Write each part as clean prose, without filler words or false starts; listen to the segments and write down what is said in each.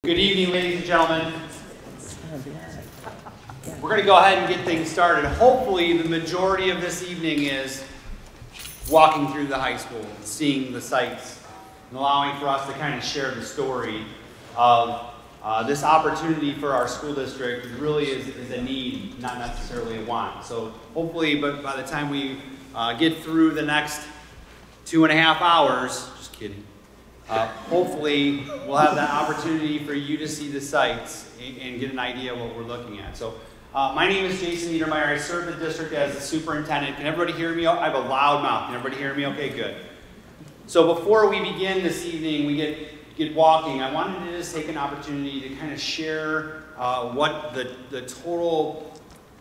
Good evening, ladies and gentlemen. We're going to go ahead and get things started. Hopefully, the majority of this evening is walking through the high school, seeing the sights, and allowing for us to kind of share the story of this opportunity for our school district. It really is a need, not necessarily a want. So hopefully, but by the time we get through the next 2.5 hours, just kidding, hopefully we'll have that opportunity for you to see the sites and get an idea of what we're looking at. So my name is Jason Niedermeyer. I serve the district as the superintendent. Can everybody hear me? I have a loud mouth. Can everybody hear me? Okay, good. So before we begin this evening, we get walking, I wanted to just take an opportunity to kind of share what the total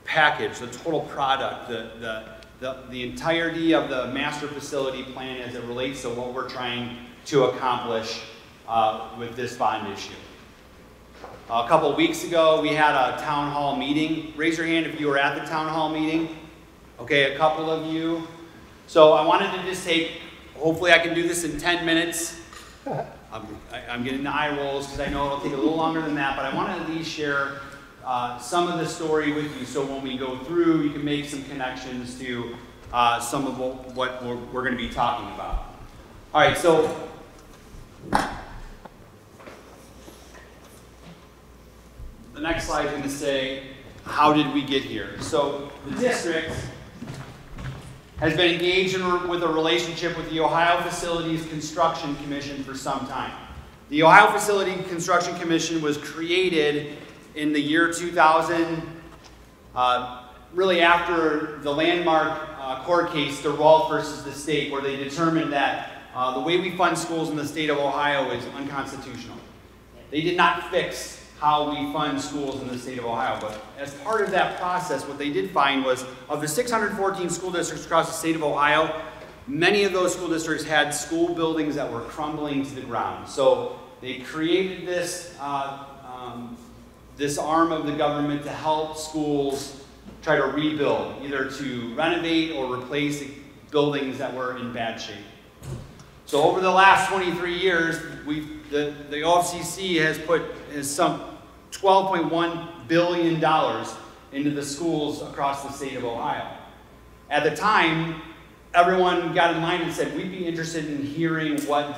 package, the total product, the entirety of the master facility plan as it relates to what we're trying to accomplish with this bond issue. A couple of weeks ago, we had a town hall meeting. Raise your hand if you were at the town hall meeting. Okay, a couple of you. So I wanted to just take, hopefully I can do this in 10 minutes. I'm getting the eye rolls because I know it'll take a little longer than that, but I want to at least share some of the story with you so when we go through, you can make some connections to some of what we're going to be talking about. All right, so the next slide is going to say, how did we get here? So the district has been engaged with a relationship with the Ohio Facilities Construction Commission for some time. The Ohio Facility Construction Commission was created in the year 2000, really after the landmark court case, DeWalt versus the state, where they determined that the way we fund schools in the state of Ohio is unconstitutional. They did not fix how we fund schools in the state of Ohio, but as part of that process, what they did find was of the 614 school districts across the state of Ohio, many of those school districts had school buildings that were crumbling to the ground. So they created this, this arm of the government to help schools try to rebuild, either to renovate or replace buildings that were in bad shape. So over the last 23 years, the OFCC has sunk $12.1 billion into the schools across the state of Ohio. At the time, everyone got in line and said, we'd be interested in hearing what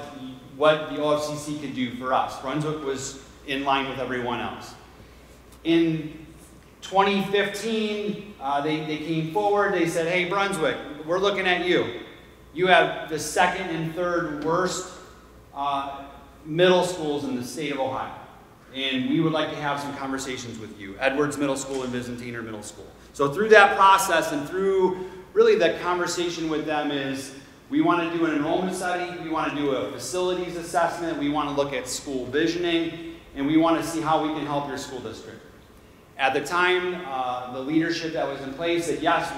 the OFCC could do for us. Brunswick was in line with everyone else. In 2015, they came forward, they said, hey, Brunswick, we're looking at you. You have the second and third worst middle schools in the state of Ohio. And we would like to have some conversations with you. Edwards Middle School and Byzantiner Middle School. So through that process and through really the conversation with them is we want to do an enrollment study, we want to do a facilities assessment, we want to look at school visioning, and we want to see how we can help your school district. At the time, the leadership that was in place said, yes,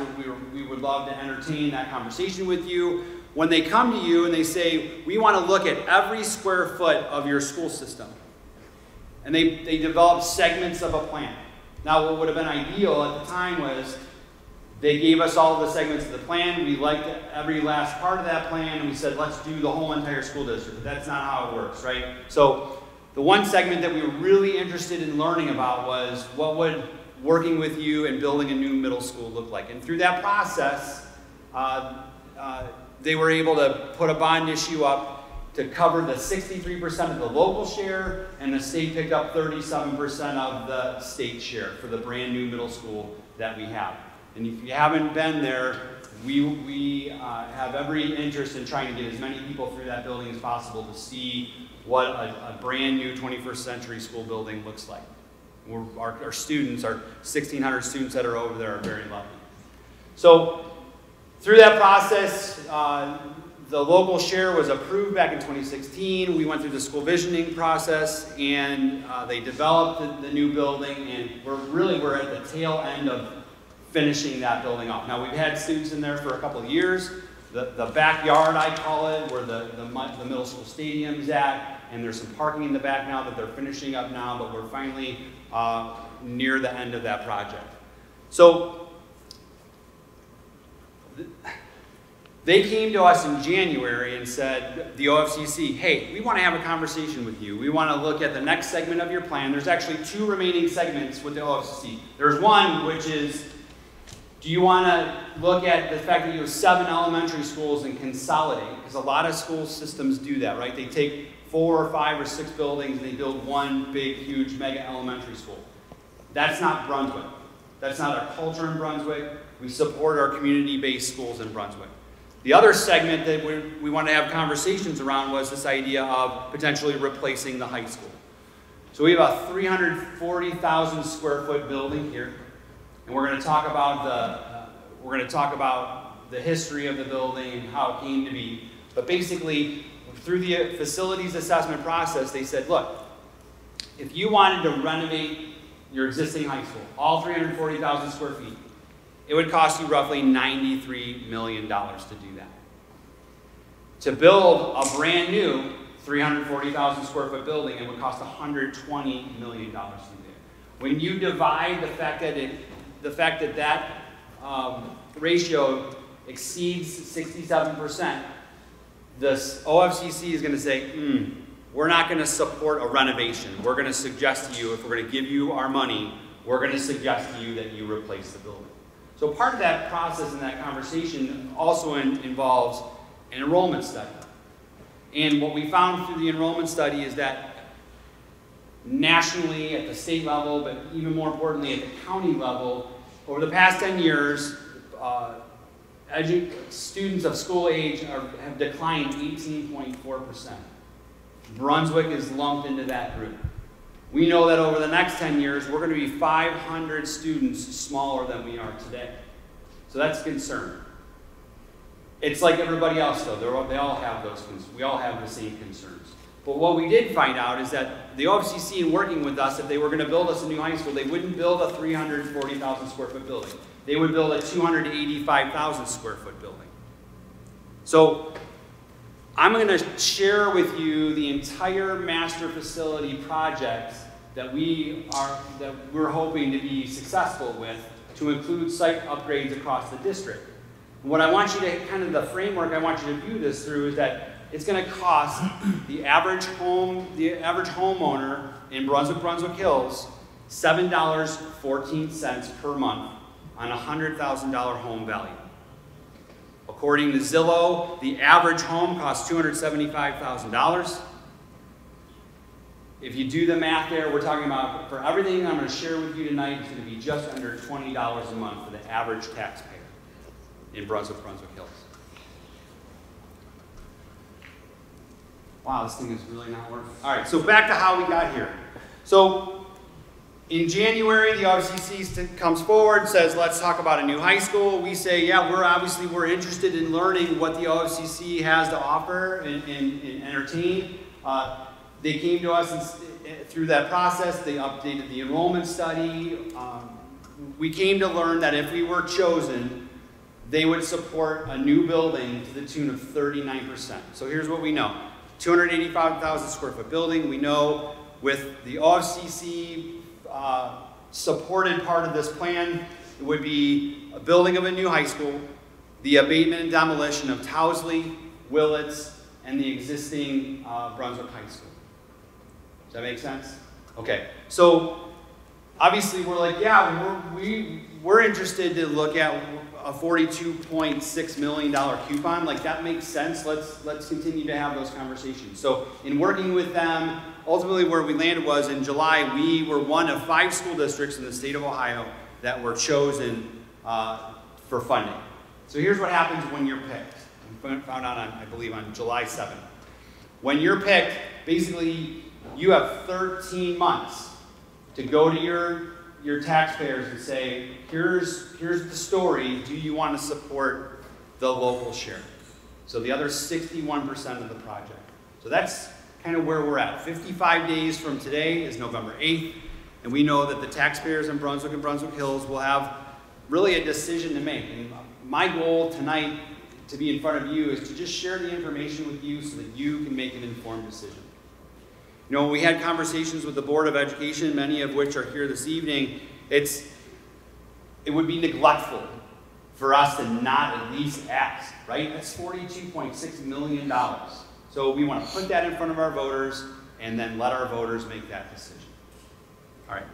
we would love to entertain that conversation with you. When they come to you and they say, we want to look at every square foot of your school system, and they developed segments of a plan. Now, what would have been ideal at the time was they gave us all the segments of the plan. We liked every last part of that plan, and we said, let's do the whole entire school district. But that's not how it works, right? So the one segment that we were really interested in learning about was what would working with you and building a new middle school look like. And through that process, they were able to put a bond issue up to cover the 63% of the local share, and the state picked up 37% of the state share for the brand new middle school that we have. And if you haven't been there, we have every interest in trying to get as many people through that building as possible to see what a brand new 21st century school building looks like. Our students, our 1,600 students that are over there are very lucky. So through that process, the local share was approved back in 2016. We went through the school visioning process, and they developed the new building, and we're at the tail end of finishing that building off. Now, we've had students in there for a couple of years. The backyard, I call it, where the middle school stadium's at, and there's some parking in the back now that they're finishing up now, but we're finally near the end of that project. So they came to us in January and said, the OFCC, hey, we want to have a conversation with you. We want to look at the next segment of your plan. There's actually 2 remaining segments with the OFCC. There's one, which is, do you want to look at the fact that you have 7 elementary schools and consolidate? Because a lot of school systems do that, right? They take 4 or 5 or 6 buildings and they build one big, huge, mega elementary school. That's not Brunswick. That's not our culture in Brunswick. We support our community-based schools in Brunswick. The other segment that we want to have conversations around was this idea of potentially replacing the high school. So we have a 340,000 square foot building here, and we're going to talk about the history of the building and how it came to be. But basically, through the facilities assessment process, they said, look, if you wanted to renovate your existing high school, all 340,000 square feet, it would cost you roughly $93 million to do that. To build a brand new 340,000 square foot building, it would cost $120 million to do that. When you divide the fact that ratio exceeds 67%, the OFCC is going to say, we're not going to support a renovation. We're going to suggest to you, if we're going to give you our money, we're going to suggest to you that you replace the building. So part of that process and that conversation also involves an enrollment study. And what we found through the enrollment study is that nationally, at the state level, but even more importantly at the county level, over the past 10 years, students of school age have declined 18.4%. Brunswick is lumped into that group. We know that over the next 10 years, we're going to be 500 students smaller than we are today. So that's a concern. It's like everybody else, though. They all have those concerns. We all have the same concerns. But what we did find out is that the OFCC, in working with us, if they were going to build us a new high school, they wouldn't build a 340,000 square foot building. They would build a 285,000 square foot building. So I'm going to share with you the entire master facility project that we're hoping to be successful with, to include site upgrades across the district. And what I want you to, the framework I want you to view this through is that it's going to cost the average homeowner in Brunswick Hills $7.14 per month on a $100,000 home value. According to Zillow, the average home costs $275,000. If you do the math there, we're talking about, for everything I'm going to share with you tonight, it's going to be just under $20 a month for the average taxpayer in Brunswick Hills. Wow, this thing is really not working. All right, so back to how we got here. So in January, the OFCC comes forward, says, let's talk about a new high school. We say, yeah, we're interested in learning what the OFCC has to offer and entertain. They came to us through that process. They updated the enrollment study. We came to learn that if we were chosen, they would support a new building to the tune of 39%. So here's what we know. 285,000 square foot building. We know with the OFCC supported part of this plan, it would be a building of a new high school, the abatement and demolition of Towsley, Willits, and the existing Brunswick High School. Does that make sense? Okay, so obviously we're like, yeah, we're interested to look at a $42.6 million coupon. Like, that makes sense. Let's continue to have those conversations. So in working with them, ultimately where we landed was in July, we were one of 5 school districts in the state of Ohio that were chosen for funding. So here's what happens when you're picked. We found out, I believe, on July 7th. When you're picked, basically, you have 13 months to go to your taxpayers and say, here's the story. Do you want to support the local share? So the other 61% of the project. So that's kind of where we're at. 55 days from today is November 8th, and we know that the taxpayers in Brunswick and Brunswick Hills will have really a decision to make. And my goal tonight to be in front of you is to just share the information with you so that you can make an informed decision. You know, when we had conversations with the Board of Education, many of which are here this evening, it would be neglectful for us to not at least ask, right? That's $42.6 million. So we want to put that in front of our voters and then let our voters make that decision. All right.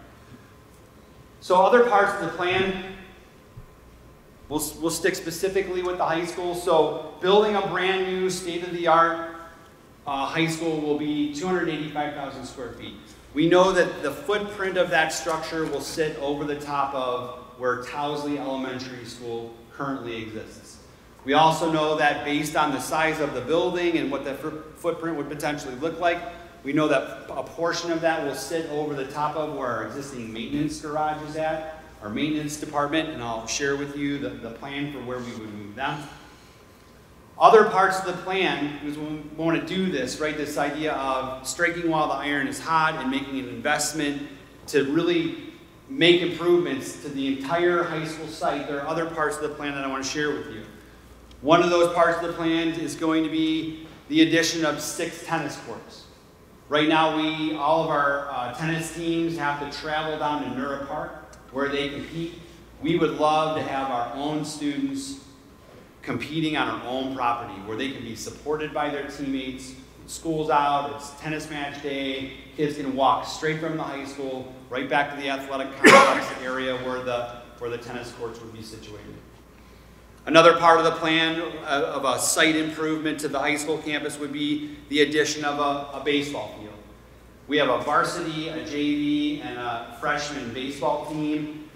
So other parts of the plan, we'll stick specifically with the high school. So building a brand new state-of-the-art high school will be 285,000 square feet. We know that the footprint of that structure will sit over the top of where Towsley Elementary School currently exists. We also know that based on the size of the building and what the footprint would potentially look like, we know that a portion of that will sit over the top of where our existing maintenance garage is at, our maintenance department, and I'll share with you the plan for where we would move them. Other parts of the plan, because we want to do this, right, this idea of striking while the iron is hot and making an investment to really make improvements to the entire high school site. There are other parts of the plan that I want to share with you. One of those parts of the plan is going to be the addition of 6 tennis courts. Right now, all of our tennis teams have to travel down to Nura Park where they compete. We would love to have our own students competing on our own property where they can be supported by their teammates. School's out, it's tennis match day, kids can walk straight from the high school right back to the athletic complex area where the tennis courts would be situated. Another part of the plan of a site improvement to the high school campus would be the addition of a baseball field. We have a varsity, a JV, and a freshman baseball team.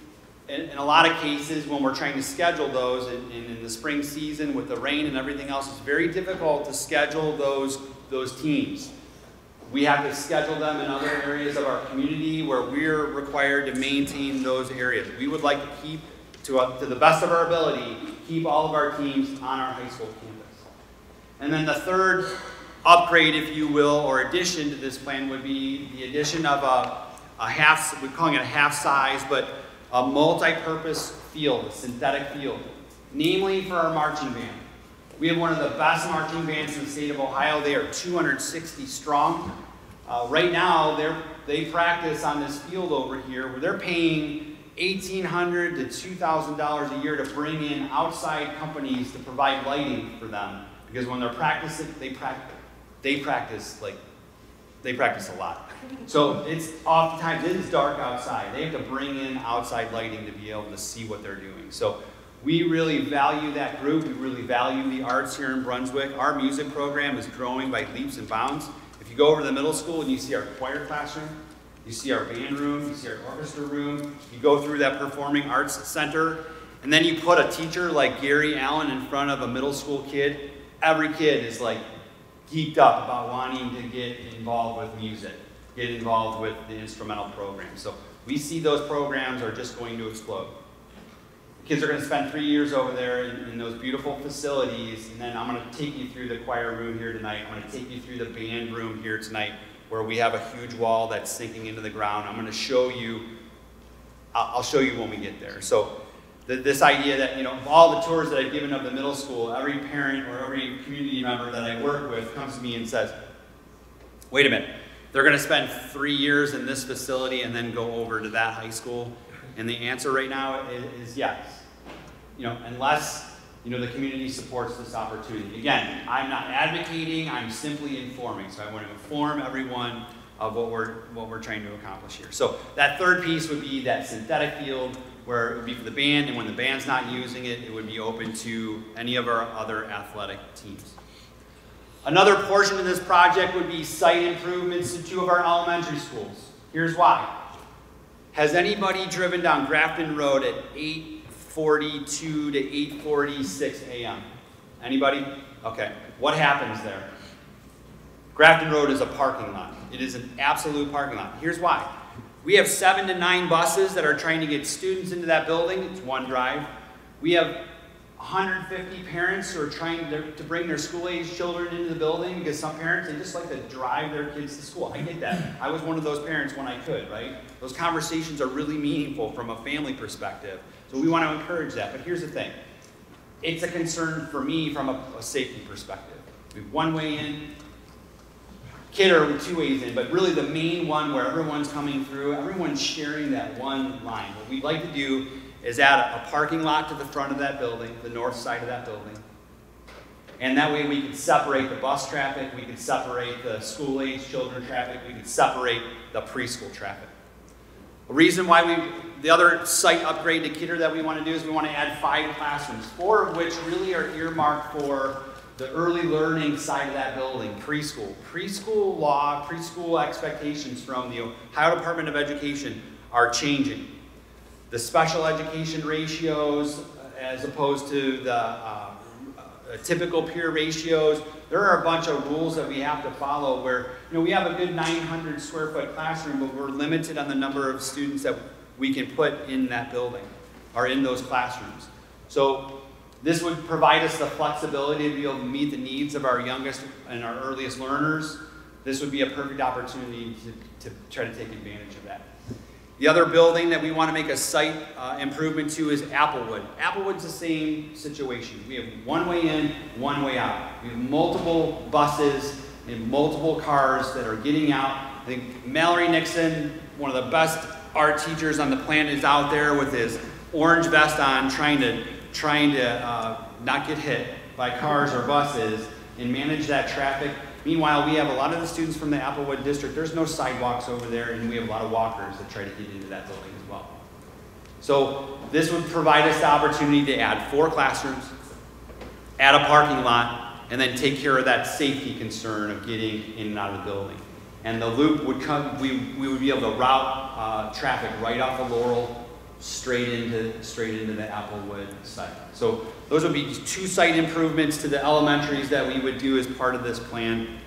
In a lot of cases, when we're trying to schedule those in the spring season with the rain and everything else, it's very difficult to schedule those teams. We have to schedule them in other areas of our community where we're required to maintain those areas. We would like to keep, to the best of our ability, keep all of our teams on our high school campus. And then the third upgrade, if you will, or addition to this plan would be the addition of a half, we're calling it a half size, but a multi-purpose field, a synthetic field, namely for our marching band. We have one of the best marching bands in the state of Ohio. They are 260 strong. Right now, they practice on this field over here where they're paying $1,800 to $2,000 a year to bring in outside companies to provide lighting for them. Because when they're practicing, they practice a lot. So it's oftentimes, it is dark outside. They have to bring in outside lighting to be able to see what they're doing. So we really value that group. We really value the arts here in Brunswick. Our music program is growing by leaps and bounds. If you go over to the middle school and you see our choir classroom, you see our band room, you see our orchestra room, you go through that performing arts center, and then you put a teacher like Gary Allen in front of a middle school kid, every kid is like geeked up about wanting to get involved with music, get involved with the instrumental program. So we see those programs are just going to explode. Kids are going to spend 3 years over there in those beautiful facilities, and then I'm going to take you through the choir room here tonight. I'm going to take you through the band room here tonight, where we have a huge wall that's sinking into the ground. I'm going to show you, I'll show you when we get there. So this idea that, of all the tours that I've given of the middle school, every parent or every community member that I work with comes to me and says, wait a minute, they're going to spend 3 years in this facility and then go over to that high school? And the answer right now is yes. Unless the community supports this opportunity. Again, I'm not advocating, I'm simply informing. So I want to inform everyone of what we're trying to accomplish here. So that third piece would be that synthetic field where it would be for the band, and when the band's not using it, it would be open to any of our other athletic teams. Another portion of this project would be site improvements to 2 of our elementary schools. Here's why. Has anybody driven down Grafton Road at 8:42 to 8:46 a.m.? Anybody? Okay. What happens there? Grafton Road is a parking lot. It is an absolute parking lot. Here's why. We have 7 to 9 buses that are trying to get students into that building. It's one drive. We have 150 parents who are trying to bring their school-age children into the building because some parents, they just like to drive their kids to school. I get that. I was one of those parents when I could, right? Those conversations are really meaningful from a family perspective. So we want to encourage that. But here's the thing. It's a concern for me from a safety perspective. We have one way in, kid or 2 ways in, but really the main one where everyone's coming through, everyone's sharing that one line. What we'd like to do is add a parking lot to the front of that building, the north side of that building. And that way we could separate the bus traffic, we could separate the school-age children traffic, we could separate the preschool traffic. The reason why the other site upgrade to Kidder that we want to do is we want to add 5 classrooms, 4 of which really are earmarked for the early learning side of that building, preschool. Preschool law, preschool expectations from the Ohio Department of Education are changing. The special education ratios, as opposed to the typical peer ratios, there are a bunch of rules that we have to follow where, we have a good 900 square foot classroom, but we're limited on the number of students that we can put in that building, or in those classrooms. So this would provide us the flexibility to be able to meet the needs of our youngest and our earliest learners. This would be a perfect opportunity to try to take advantage of that. The other building that we want to make a site improvement to is Applewood. Applewood's the same situation. We have one way in, one way out. We have multiple buses and multiple cars that are getting out. I think Mallory Nixon, one of the best art teachers on the planet, is out there with his orange vest on, trying to not get hit by cars or buses and manage that traffic. Meanwhile, we have a lot of the students from the Applewood district. There's no sidewalks over there, and we have a lot of walkers that try to get into that building as well. So this would provide us the opportunity to add 4 classrooms, add a parking lot, and then take care of that safety concern of getting in and out of the building. And the loop would come, we would be able to route traffic right off of Laurel straight into the Applewood site. So those would be 2 site improvements to the elementaries that we would do as part of this plan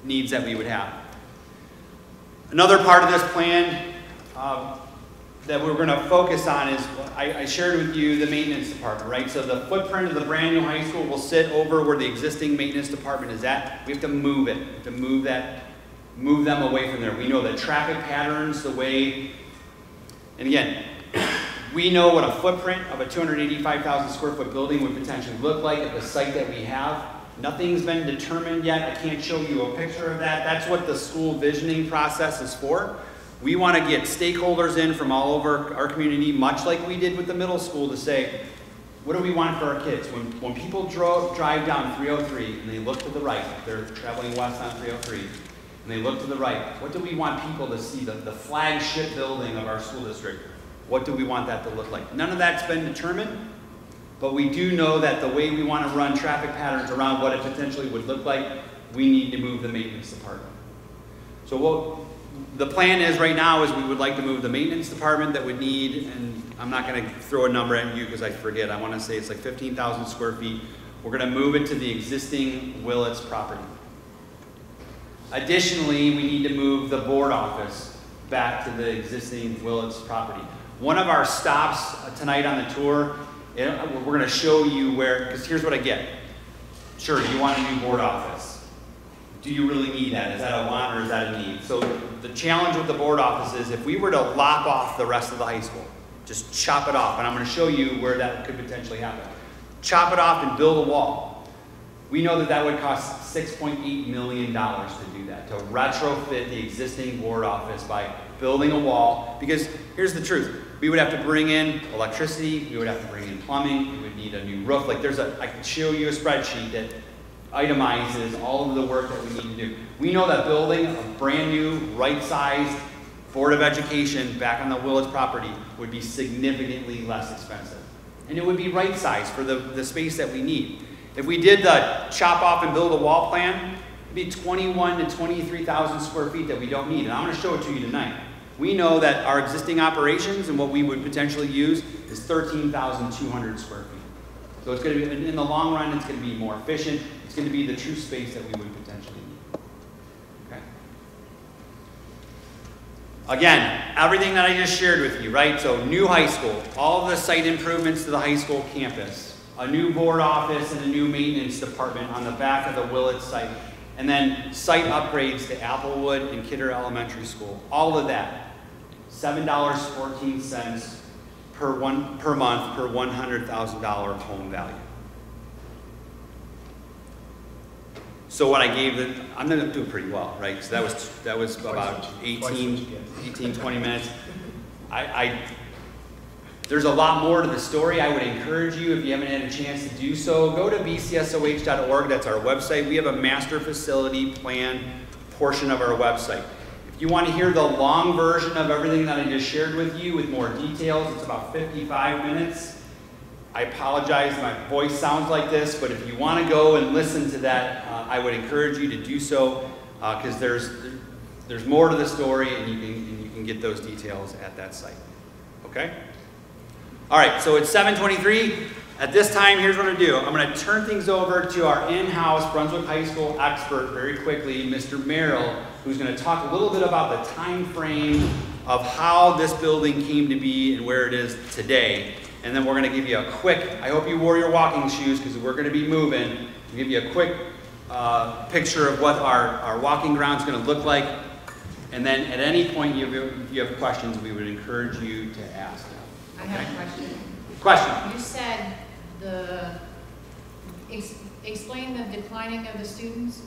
needs that we would have. Another part of this plan that we're going to focus on is, I shared with you the maintenance department, right? So the footprint of the brand new high school will sit over where the existing maintenance department is at. We have to move it, we have to move them away from there. We know that traffic patterns, the way, and again, we know what a footprint of a 285,000 square foot building would potentially look like at the site that we have. Nothing's been determined yet. I can't show you a picture of that. That's what the school visioning process is for. We want to get stakeholders in from all over our community, much like we did with the middle school, to say, what do we want for our kids? When people drive down 303 and they look to the right, they're traveling west on 303, and they look to the right, what do we want people to see? The flagship building of our school district. What do we want that to look like? None of that's been determined, but we do know that the way we want to run traffic patterns around what it potentially would look like, we need to move the maintenance department. So what the plan is right now is we would like to move the maintenance department that would need, and I'm not going to throw a number at you because I forget, I want to say it's like 15,000 square feet. We're going to move it to the existing Willits property. Additionally, we need to move the board office back to the existing Willits property. One of our stops tonight on the tour, we're going to show you where, because here's what I get. Sure, you want a new board office. Do you really need that? Is that a want or is that a need? So the challenge with the board office is if we were to lop off the rest of the high school, just chop it off, and I'm going to show you where that could potentially happen. Chop it off and build a wall. We know that that would cost $6.8 million to do that, to retrofit the existing board office by building a wall. Because here's the truth. We would have to bring in electricity, we would have to bring in plumbing, we would need a new roof. Like I can show you a spreadsheet that itemizes all of the work that we need to do. We know that building a brand new, right-sized Board of Education back on the Willits property would be significantly less expensive. And it would be right-sized for the space that we need. If we did the chop off and build a wall plan, it'd be 21,000 to 23,000 square feet that we don't need. And I'm going to show it to you tonight. We know that our existing operations and what we would potentially use is 13,200 square feet. So it's going to be, in the long run, it's going to be more efficient. It's going to be the true space that we would potentially need. Okay. Again, everything that I just shared with you, right? So new high school, all of the site improvements to the high school campus, a new board office and a new maintenance department on the back of the Willits site, and then site upgrades to Applewood and Kidder Elementary School. All of that, $7.14 per month per $100,000 home value. So what I gave it, I'm going to do pretty well, right? So that was about 18, 20 minutes. There's a lot more to the story. I would encourage you, if you haven't had a chance to do so, go to bcsoh.org. That's our website. We have a master facility plan portion of our website. If you want to hear the long version of everything that I just shared with you with more details, it's about 55 minutes. I apologize, my voice sounds like this, but if you want to go and listen to that, I would encourage you to do so, because there's more to the story, and you can get those details at that site. Okay? All right, so it's 7:23. At this time, here's what I'm going to do. I'm going to turn things over to our in-house Brunswick High School expert very quickly, Mr. Merrill, who's going to talk a little bit about the time frame of how this building came to be and where it is today. And then we're going to give you a quick, I hope you wore your walking shoes because we're going to be moving. We'll give you a quick picture of what our walking ground is going to look like. And then at any point if you have questions, we would encourage you to ask them. I have a question. Question. You said explain the declining of the students.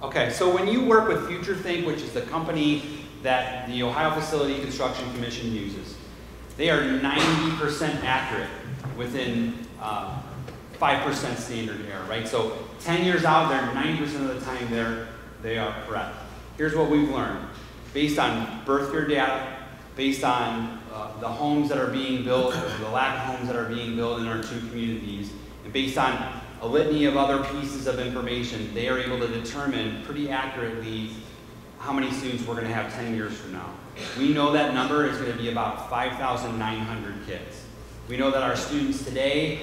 Okay, so when you work with FutureThink, which is the company that the Ohio Facility Construction Commission uses, they are 90% accurate within 5% standard error, right? So 10 years out, they're 90% of the time they are correct. Here's what we've learned. Based on birth year data, based on the homes that are being built, or the lack of homes that are being built in our two communities, and based on a litany of other pieces of information, they are able to determine pretty accurately how many students we're going to have 10 years from now. We know that number is going to be about 5,900 kids. We know that our students today,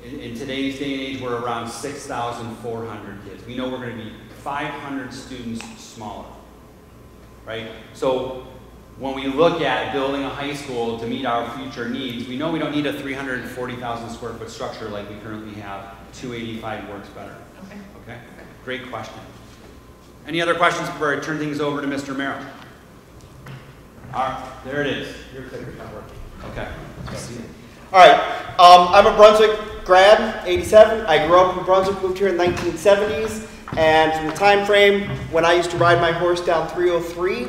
in today's day and age, we're around 6,400 kids. We know we're going to be 500 students smaller, right? So when we look at building a high school to meet our future needs, we know we don't need a 340,000 square foot structure like we currently have. 285 works better. Okay. Okay? Great question. Any other questions before I turn things over to Mr. Merrill? All right, there it is. Your clicker's not working. Okay. All right, I'm a Brunswick grad, 87. I grew up in Brunswick, moved here in the 1970s, and from the time frame when I used to ride my horse down 303,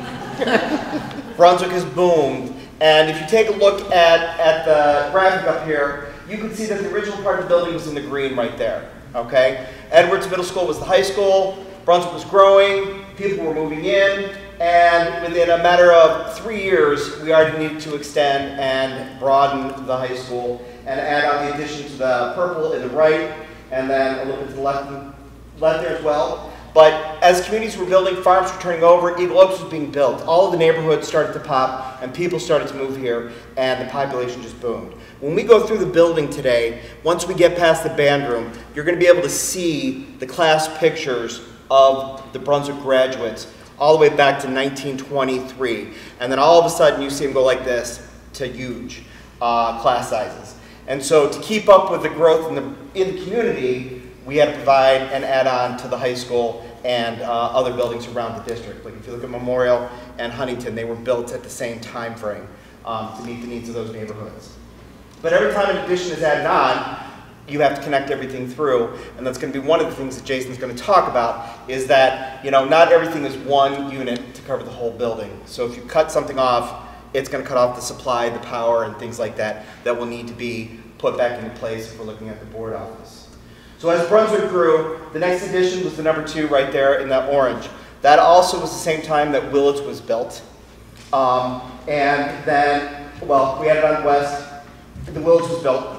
Brunswick has boomed. And if you take a look at the graphic up here, you can see that the original part of the building was in the green right there, okay? Edwards Middle School was the high school, Brunswick was growing, people were moving in, and within a matter of 3 years, we already needed to extend and broaden the high school and add on the addition to the purple in the right, and then a little bit to the left there as well. But as communities were building, farms were turning over, Eagle Oaks was being built. All of the neighborhoods started to pop, and people started to move here, and the population just boomed. When we go through the building today, once we get past the band room, you're going to be able to see the class pictures of the Brunswick graduates all the way back to 1923. And then all of a sudden you see them go like this to huge class sizes. And so to keep up with the growth in the community, we had to provide an add-on to the high school and other buildings around the district. Like if you look at Memorial and Huntington, they were built at the same time frame to meet the needs of those neighborhoods. But every time an addition is added on, you have to connect everything through, and that's going to be one of the things that Jason's going to talk about, is that, you know, not everything is one unit to cover the whole building. So if you cut something off, it's going to cut off the supply, the power, and things like that that will need to be put back into place if we're looking at the board office. So as Brunswick grew, the next addition was the number 2 right there in that orange. That also was the same time that Willits was built. And then, well, we had it on west. The Willits was built.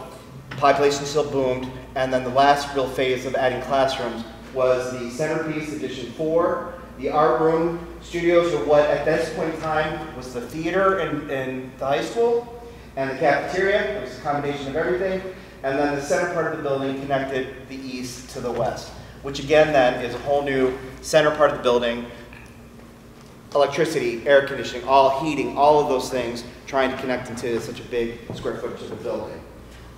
Population still boomed, and then the last real phase of adding classrooms was the centerpiece, addition 4. The art room studios are what at this point in time was the theater in the high school, and the cafeteria. It was a combination of everything, and then the center part of the building connected the east to the west, which again then is a whole new center part of the building. Electricity, air conditioning, all heating, all of those things trying to connect into such a big square footage of the building.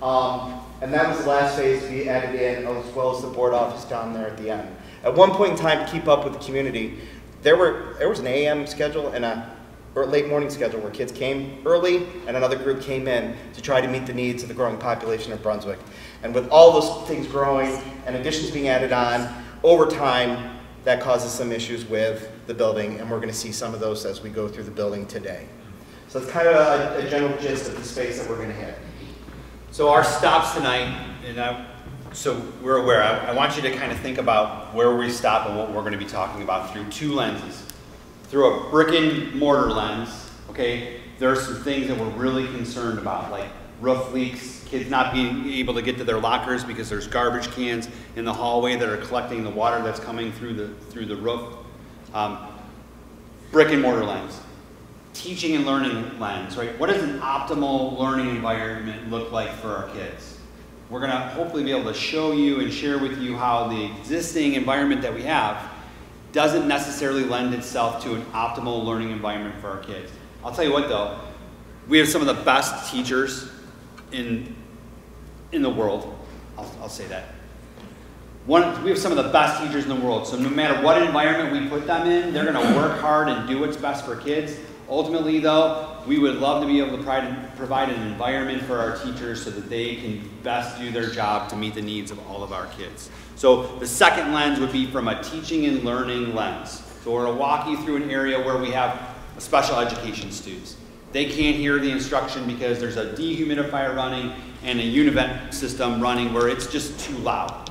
And that was the last phase to be added in, as well as the board office down there at the end. At one point in time, to keep up with the community, there was an AM schedule and a late morning schedule where kids came early and another group came in to try to meet the needs of the growing population of Brunswick. And with all those things growing and additions being added on, over time, that causes some issues with the building, and we're going to see some of those as we go through the building today. So that's kind of a general gist of the space that we're going to hit. So our stops tonight, so we're aware, I want you to kind of think about where we stop and what we're going to be talking about through two lenses. Through a brick and mortar lens, okay, there are some things that we're really concerned about, like roof leaks, kids not being able to get to their lockers because there's garbage cans in the hallway that are collecting the water that's coming through the roof. Brick and mortar lens. Teaching and learning lens, right? What does an optimal learning environment look like for our kids? We're going to hopefully be able to show you and share with you how the existing environment that we have doesn't necessarily lend itself to an optimal learning environment for our kids. I'll tell you what though, we have some of the best teachers in the world. I'll say that. We have some of the best teachers in the world, so no matter what environment we put them in, they're going to work hard and do what's best for kids. Ultimately though, we would love to be able to provide an environment for our teachers so that they can best do their job to meet the needs of all of our kids. So the second lens would be from a teaching and learning lens. So we're going to walk you through an area where we have special education students. They can't hear the instruction because there's a dehumidifier running and a univent system running where it's just too loud.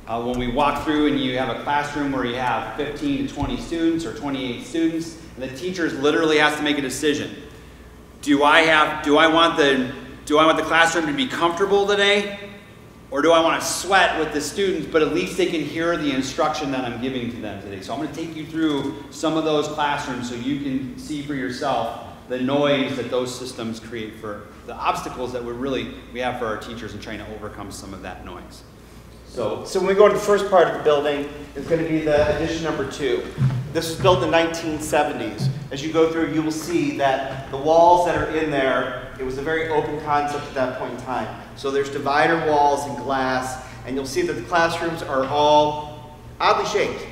When we walk through and you have a classroom where you have 15 to 20 students or 28 students, and the teachers literally has to make a decision. Do I want the classroom to be comfortable today? Or do I want to sweat with the students, but at least they can hear the instruction that I'm giving to them today? So I'm going to take you through some of those classrooms so you can see for yourself the noise that those systems create for the obstacles that we have for our teachers in trying to overcome some of that noise. So when we go to the first part of the building, it's going to be the addition number 2. This was built in the 1970s. As you go through, you will see that the walls that are in there, it was a very open concept at that point in time. So there's divider walls and glass, and you'll see that the classrooms are all oddly shaped.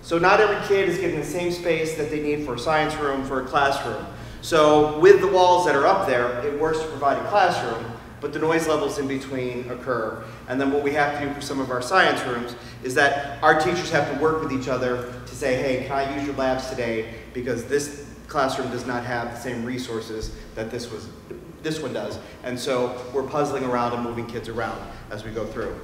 So not every kid is getting the same space that they need for a science room, for a classroom. So with the walls that are up there, it works to provide a classroom, but the noise levels in between occur. And then what we have to do for some of our science rooms is that our teachers have to work with each other to say, hey, can I use your labs today? Because this classroom does not have the same resources that this one does. And so we're puzzling around and moving kids around as we go through.